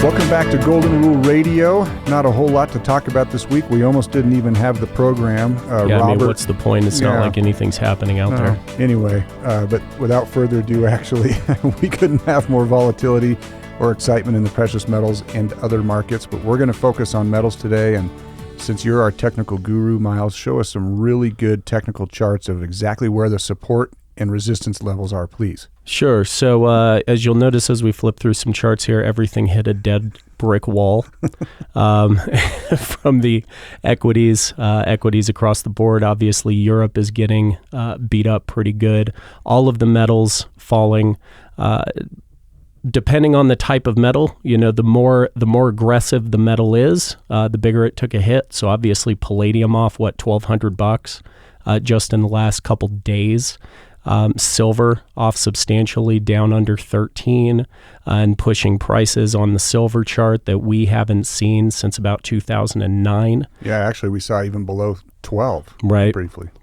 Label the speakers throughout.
Speaker 1: Welcome back to Golden Rule Radio. Not a whole lot to talk about this week. We almost didn't even have the program.
Speaker 2: Robert, I mean, what's the point? It's not like anything's happening out there.
Speaker 1: Anyway, but without further ado, actually, we couldn't have more volatility or excitement in the precious metals and other markets, but we're going to focus on metals today. And since you're our technical guru, Miles, show us some really good technical charts of exactly where the support and resistance levels are, please.
Speaker 2: Sure. So as you'll notice as we flip through some charts here, everything hit a dead brick wall from the equities across the board. Obviously, Europe is getting beat up pretty good. All of the metals falling. Depending on the type of metal, the more aggressive the metal is, the bigger it took a hit. So obviously, palladium off $1,200 just in the last couple days. Silver off substantially, down under 13, and pushing prices on the silver chart that we haven't seen since about 2009.
Speaker 1: Yeah, actually, we saw even below 12.
Speaker 2: Right.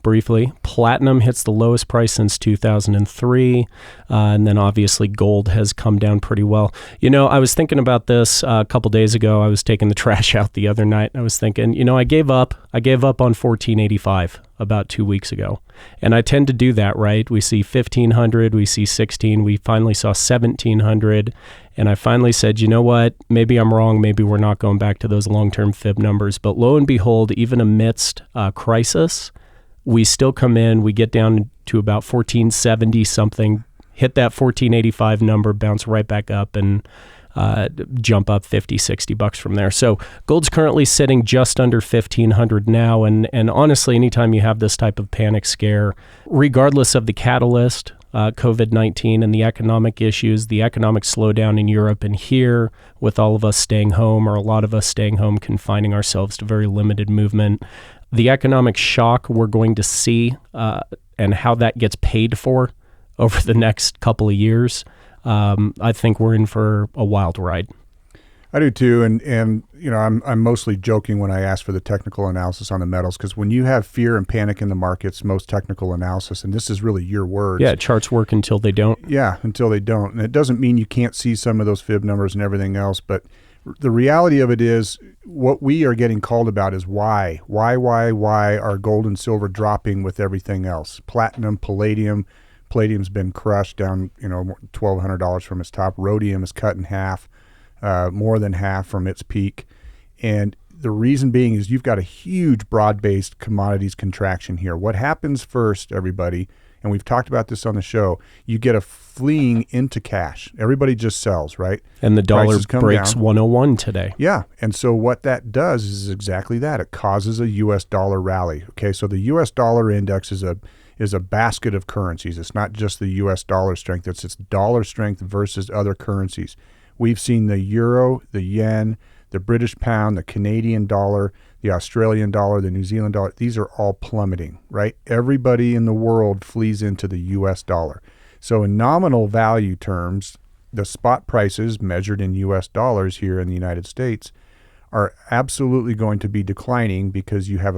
Speaker 2: Briefly. Platinum hits the lowest price since 2003. And then obviously gold has come down pretty well. I was thinking about this a couple days ago. I was taking the trash out the other night. And I was thinking, I gave up on 1485 about 2 weeks ago. And I tend to do that, right? We see 1500, we see 16, we finally saw 1700. And I finally said, you know what, maybe I'm wrong. Maybe we're not going back to those long-term fib numbers. But lo and behold, even amidst crisis, we still come in, we get down to about 1470 something, hit that 1485 number, bounce right back up and jump up $50-$60 from there. So gold's currently sitting just under 1,500 now. And honestly, anytime you have this type of panic scare, regardless of the catalyst, COVID-19 and the economic issues, the economic slowdown in Europe and here, with all of us staying home, or a lot of us staying home, confining ourselves to very limited movement, the economic shock we're going to see and how that gets paid for over the next couple of years, I think we're in for a wild ride.
Speaker 1: I do too, and I'm mostly joking when I ask for the technical analysis on the metals, because when you have fear and panic in the markets, most technical analysis, and this is really your words.
Speaker 2: Yeah, charts work until they don't.
Speaker 1: Yeah, until they don't, and it doesn't mean you can't see some of those fib numbers and everything else, but the reality of it is what we are getting called about is why are gold and silver dropping with everything else? Platinum, palladium's been crushed down, $1,200 from its top. Rhodium is cut in half. More than half from its peak. And the reason being is you've got a huge broad-based commodities contraction here. What happens first, everybody, and we've talked about this on the show, you get a fleeing into cash. Everybody just sells, right?
Speaker 2: And the dollar breaks down. 101 today.
Speaker 1: Yeah, and so what that does is exactly that. It causes a U.S. dollar rally. Okay, so the U.S. dollar index is a basket of currencies. It's not just the U.S. dollar strength. It's its dollar strength versus other currencies. We've seen the euro, the yen, the British pound, the Canadian dollar, the Australian dollar, the New Zealand dollar. These are all plummeting, right? Everybody in the world flees into the U.S. dollar. So in nominal value terms, the spot prices measured in U.S. dollars here in the United States are absolutely going to be declining because you have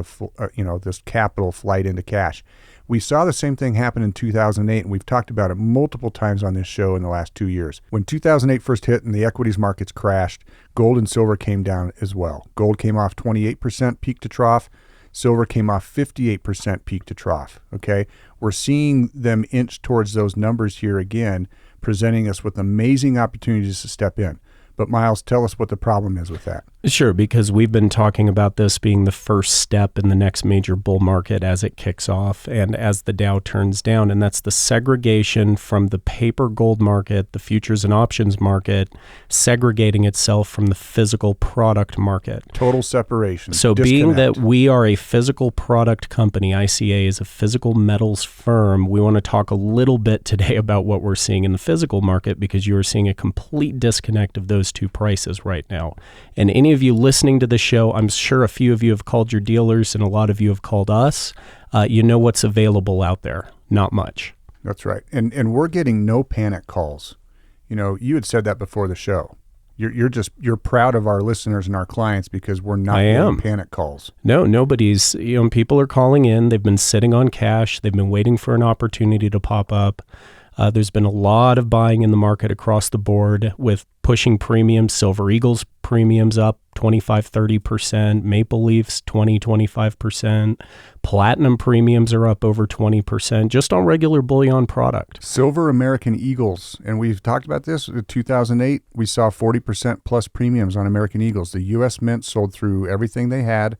Speaker 1: this capital flight into cash. We saw the same thing happen in 2008, and we've talked about it multiple times on this show in the last 2 years. When 2008 first hit and the equities markets crashed, gold and silver came down as well. Gold came off 28% peak to trough. Silver came off 58% peak to trough, okay? We're seeing them inch towards those numbers here again, presenting us with amazing opportunities to step in. But Miles, tell us what the problem is with that.
Speaker 2: Sure, because we've been talking about this being the first step in the next major bull market as it kicks off and as the Dow turns down, and that's the segregation from the paper gold market, the futures and options market, segregating itself from the physical product market.
Speaker 1: Total separation.
Speaker 2: So being that we are a physical product company, ICA is a physical metals firm, we want to talk a little bit today about what we're seeing in the physical market, because you are seeing a complete disconnect of those two prices right now. And any of you listening to the show, I'm sure a few of you have called your dealers and a lot of you have called us. You know what's available out there. Not much.
Speaker 1: That's right. And we're getting no panic calls. You had said that before the show. You're proud of our listeners and our clients because we're not getting panic calls.
Speaker 2: No, nobody's, people are calling in. They've been sitting on cash. They've been waiting for an opportunity to pop up. There's been a lot of buying in the market across the board with pushing premiums. Silver Eagles premiums up 25-30%, Maple Leafs 20-25%, platinum premiums are up over 20% just on regular bullion product.
Speaker 1: Silver American Eagles, and we've talked about this in 2008, we saw 40% plus premiums on American Eagles. The U.S. Mint sold through everything they had,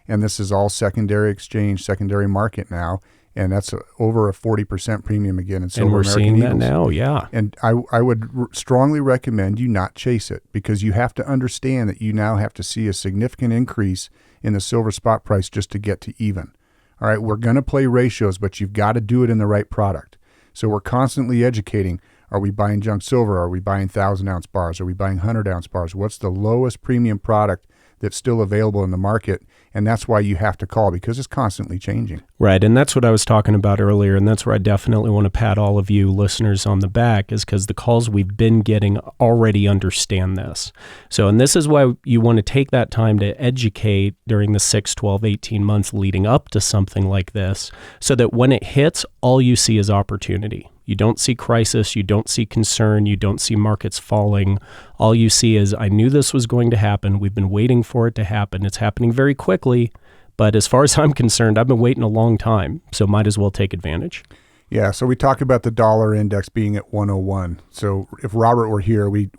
Speaker 1: and this is all secondary exchange, secondary market now, and that's over a 40% premium again in silver American Eagles.
Speaker 2: And we're seeing that now, yeah.
Speaker 1: And I would strongly recommend you not chase it, because you have to understand that you now have to see a significant increase in the silver spot price just to get to even. All right, we're going to play ratios, but you've got to do it in the right product. So we're constantly educating. Are we buying junk silver? Are we buying 1,000-ounce bars? Are we buying 100-ounce bars? What's the lowest premium product that's still available in the market? And that's why you have to call, because it's constantly changing.
Speaker 2: Right, and that's what I was talking about earlier, and that's where I definitely want to pat all of you listeners on the back, is because the calls we've been getting already understand this. So, and this is why you want to take that time to educate during the 6, 12, 18 months leading up to something like this, so that when it hits, all you see is opportunity. You don't see crisis, you don't see concern, you don't see markets falling. All you see is, I knew this was going to happen. We've been waiting for it to happen. It's happening very quickly, but as far as I'm concerned, I've been waiting a long time, so might as well take advantage.
Speaker 1: Yeah, so we talk about the dollar index being at 101. So if Robert were here, we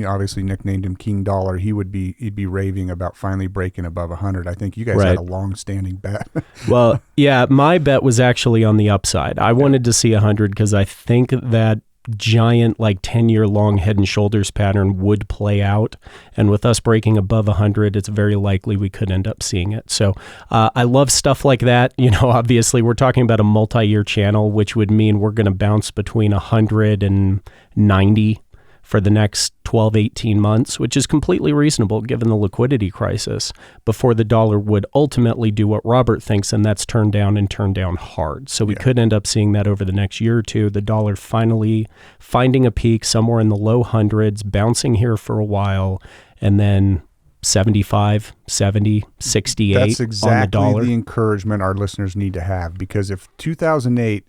Speaker 1: obviously nicknamed him King Dollar. He'd be raving about finally breaking above 100. I think you guys had a long-standing bet.
Speaker 2: Well, yeah, my bet was actually on the upside. I wanted to see 100 because I think that giant, like 10-year long head and shoulders pattern would play out. And with us breaking above 100, it's very likely we could end up seeing it. So I love stuff like that. You know, obviously we're talking about a multi-year channel, which would mean we're going to bounce between 100 and 90 for the next 12, 18 months, which is completely reasonable given the liquidity crisis, before the dollar would ultimately do what Robert thinks, and that's turn down and turn down hard. So we could end up seeing that over the next year or two, the dollar finally finding a peak somewhere in the low hundreds, bouncing here for a while, and then 75, 70, 68
Speaker 1: That's exactly
Speaker 2: on the dollar.
Speaker 1: The encouragement our listeners need to have, because if 2008,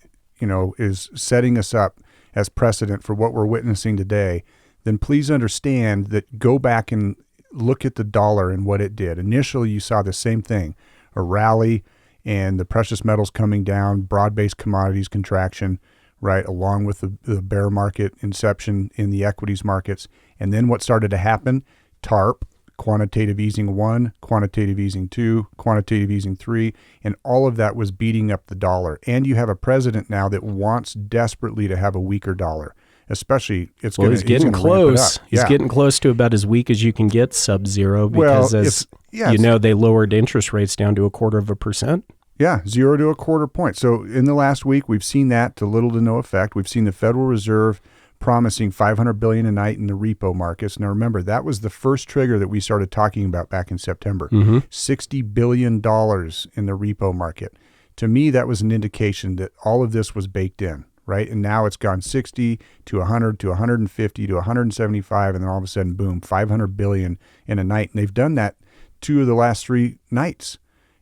Speaker 1: is setting us up as precedent for what we're witnessing today, then please understand that go back and look at the dollar and what it did. Initially, you saw the same thing, a rally and the precious metals coming down, broad-based commodities contraction, right, along with the bear market inception in the equities markets. And then what started to happen? TARP, quantitative easing 1, quantitative easing 2, quantitative easing 3, and all of that was beating up the dollar. And you have a president now that wants desperately to have a weaker dollar, especially
Speaker 2: he's getting close. He's getting close to about as weak as you can get sub-zero, because they lowered interest rates down to 0.25%.
Speaker 1: Yeah, 0 to 0.25 point. So in the last week, we've seen that to little to no effect. We've seen the Federal Reserve promising $500 billion a night in the repo markets. Now remember, that was the first trigger that we started talking about back in September. $60 billion in the repo market. To me, that was an indication that all of this was baked in, right? And now it's gone 60 to 100 to 150 to 175, and then all of a sudden, boom, $500 billion in a night. And they've done that 2 of the last 3 nights.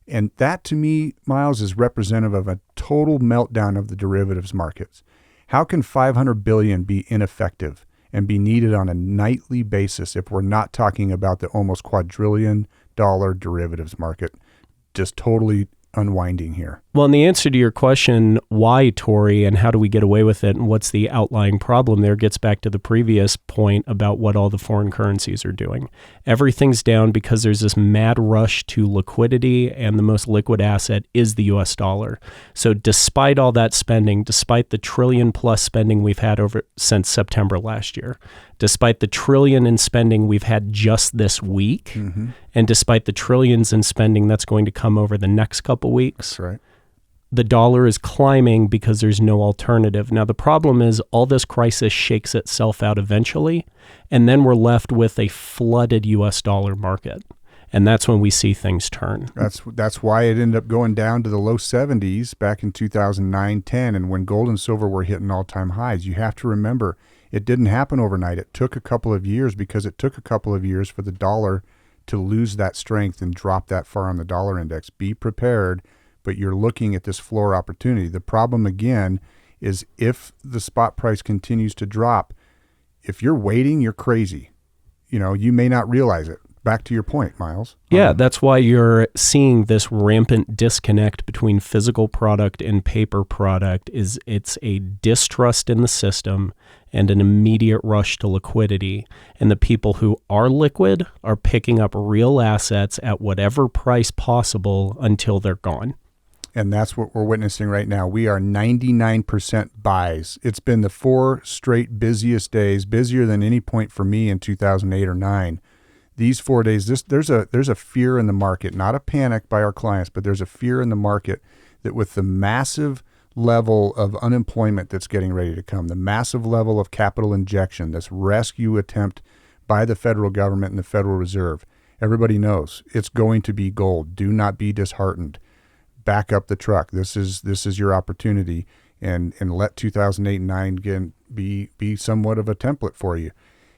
Speaker 1: And that, to me, Miles, is representative of a total meltdown of the derivatives markets. How can $500 billion be ineffective and be needed on a nightly basis if we're not talking about the almost quadrillion-dollar derivatives market just totally unwinding here?
Speaker 2: Well, and the answer to your question, why, Tori, and how do we get away with it, and what's the outlying problem there, gets back to the previous point about what all the foreign currencies are doing. Everything's down because there's this mad rush to liquidity, and the most liquid asset is the U.S. dollar. So despite all that spending, despite the trillion-plus spending we've had since September last year, despite the trillion in spending we've had just this week, and despite the trillions in spending that's going to come over the next couple weeks,
Speaker 1: that's right,
Speaker 2: the dollar is climbing because there's no alternative. Now, the problem is all this crisis shakes itself out eventually, and then we're left with a flooded U.S. dollar market. And that's when we see things turn.
Speaker 1: That's why it ended up going down to the low 70s back in 2009, 10, and when gold and silver were hitting all-time highs. You have to remember, it didn't happen overnight. It took a couple of years, because it took a couple of years for the dollar to lose that strength and drop that far on the dollar index. Be prepared, but you're looking at this floor opportunity. The problem, again, is if the spot price continues to drop, if you're waiting, you're crazy. You may not realize it. Back to your point, Miles.
Speaker 2: Yeah, that's why you're seeing this rampant disconnect between physical product and paper product. It's a distrust in the system and an immediate rush to liquidity. And the people who are liquid are picking up real assets at whatever price possible until they're gone.
Speaker 1: And that's what we're witnessing right now. We are 99% buys. It's been the 4 straight busiest days, busier than any point for me in 2008 or 9. These 4 days, there's a fear in the market, not a panic by our clients, but there's a fear in the market that with the massive level of unemployment that's getting ready to come, the massive level of capital injection, this rescue attempt by the federal government and the Federal Reserve, everybody knows it's going to be gold. Do not be disheartened. Back up the truck. This is your opportunity, and let 2008 and 9 again be somewhat of a template for you.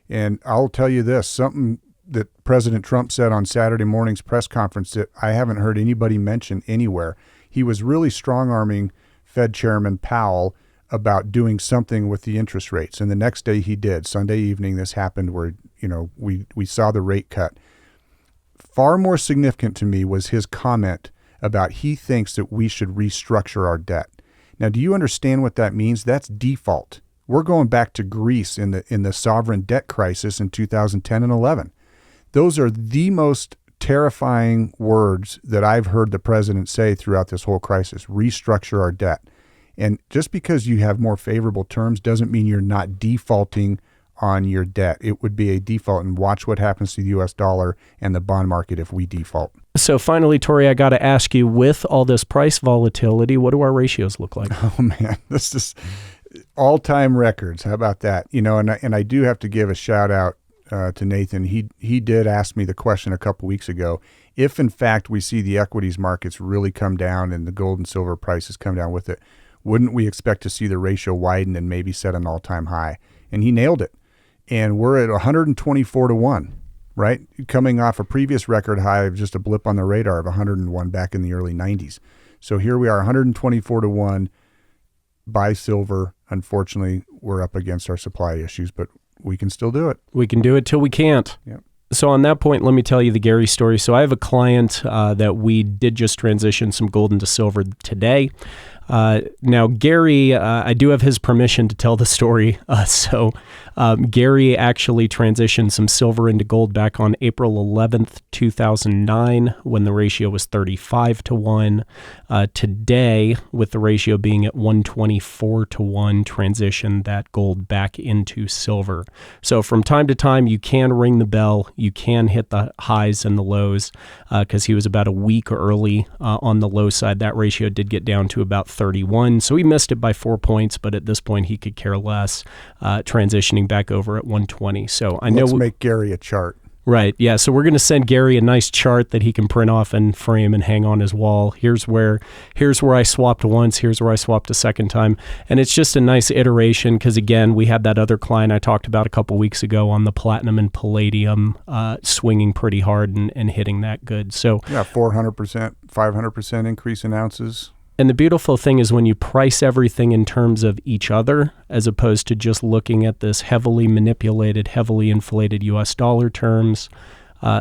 Speaker 1: And I'll tell you this, something that President Trump said on Saturday morning's press conference that I haven't heard anybody mention anywhere. He was really strong-arming Fed Chairman Powell about doing something with the interest rates. And the next day he did. Sunday evening this happened where, we saw the rate cut. Far more significant to me was his comment about he thinks that we should restructure our debt. Now, do you understand what that means? That's default. We're going back to Greece in the sovereign debt crisis in 2010 and 11. Those are the most terrifying words that I've heard the president say throughout this whole crisis, restructure our debt. And just because you have more favorable terms doesn't mean you're not defaulting on your debt. It would be a default, and watch what happens to the U.S. dollar and the bond market if we default.
Speaker 2: So finally, Tori, I got to ask you, with all this price volatility, what do our ratios look like?
Speaker 1: Oh, man, this is all-time records. How about that? And I do have to give a shout out to Nathan. He did ask me the question a couple weeks ago. If in fact we see the equities markets really come down and the gold and silver prices come down with it, wouldn't we expect to see the ratio widen and maybe set an all-time high? And he nailed it. And we're at 124 to 1, right? Coming off a previous record high of just a blip on the radar of 101 back in the early 90s. So here we are, 124 to 1. Buy silver. Unfortunately, we're up against our supply issues, but we can still do it.
Speaker 2: We can do it till we can't.
Speaker 1: Yep.
Speaker 2: So on that point, let me tell you the Gary story. So I have a client that we did just transition some gold into silver today. Now, Gary, I do have his permission to tell the story. Gary actually transitioned some silver into gold back on April 11th, 2009, when the ratio was 35 to 1. Today, with the ratio being at 124 to 1, transitioned that gold back into silver. So from time to time, you can ring the bell. You can hit the highs and the lows because he was about a week early on the low side. That ratio did get down to about 31. So he missed it by 4 points, but at this point he could care less, transitioning back over at 120. So I know.
Speaker 1: Let's make Gary a chart.
Speaker 2: Right. Yeah. So we're going to send Gary a nice chart that he can print off and frame and hang on his wall. Here's where I swapped once. Here's where I swapped a second time. And it's just a nice iteration because, again, we had that other client I talked about a couple weeks ago on the platinum and palladium swinging pretty hard and hitting that good. So
Speaker 1: yeah, 400%, 500% increase in ounces.
Speaker 2: And the beautiful thing is when you price everything in terms of each other, as opposed to just looking at this heavily manipulated, heavily inflated U.S. dollar terms,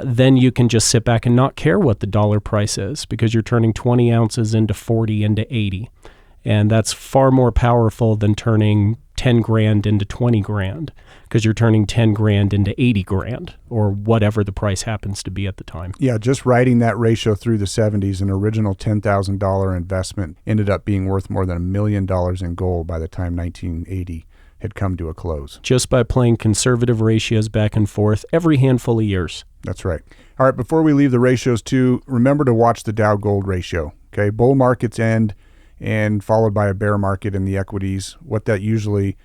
Speaker 2: then you can just sit back and not care what the dollar price is because you're turning 20 ounces into 40 into 80. And that's far more powerful than turning 10 grand into 20 grand because you're turning 10 grand into 80 grand or whatever the price happens to be at the time.
Speaker 1: Yeah, just riding that ratio through the 70s, an original $10,000 investment ended up being worth more than $1 million in gold by the time 1980 had come to a close.
Speaker 2: Just by playing conservative ratios back and forth every handful of years.
Speaker 1: That's right. All right, before we leave the ratios too, remember to watch the Dow gold ratio. Okay, bull markets end and followed by a bear market in the equities. What that usually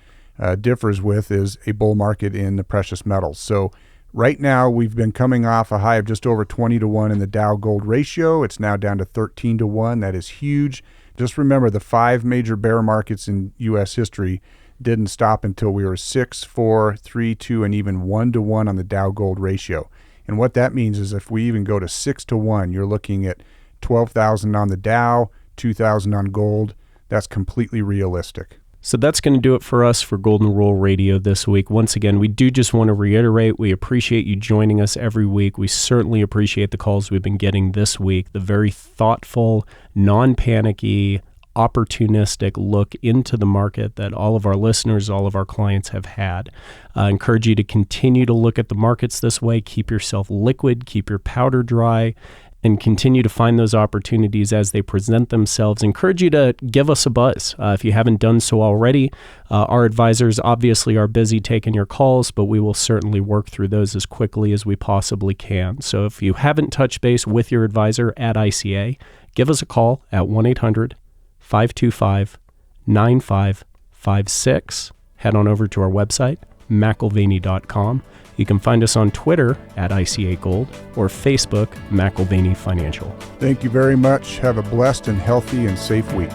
Speaker 1: differs with is a bull market in the precious metals. So right now we've been coming off a high of just over 20 to 1 in the Dow gold ratio. It's now down to 13 to 1. That is huge. Just remember the 5 major bear markets in U.S. history didn't stop until we were 6, 4, 3, 2, and even 1 to 1 on the Dow gold ratio. And what that means is if we even go to 6 to 1, you're looking at 12,000 on the Dow, 2,000 on gold. That's completely realistic.
Speaker 2: So that's going to do it for us for Golden Rule Radio this week. Once again, we do just want to reiterate, we appreciate you joining us every week. We certainly appreciate the calls we've been getting this week, the very thoughtful, non-panicky, opportunistic look into the market that all of our listeners, all of our clients have had. I encourage you to continue to look at the markets this way. Keep yourself liquid, keep your powder dry, and continue to find those opportunities as they present themselves. Encourage you to give us a buzz if you haven't done so already. Our advisors obviously are busy taking your calls, but we will certainly work through those as quickly as we possibly can. So if you haven't touched base with your advisor at ICA, give us a call at 1-800-525-9556. Head on over to our website, McIlvaney.com. You can find us on Twitter at ICA Gold or Facebook, McIlvaney Financial.
Speaker 1: Thank you very much. Have a blessed and healthy and safe week.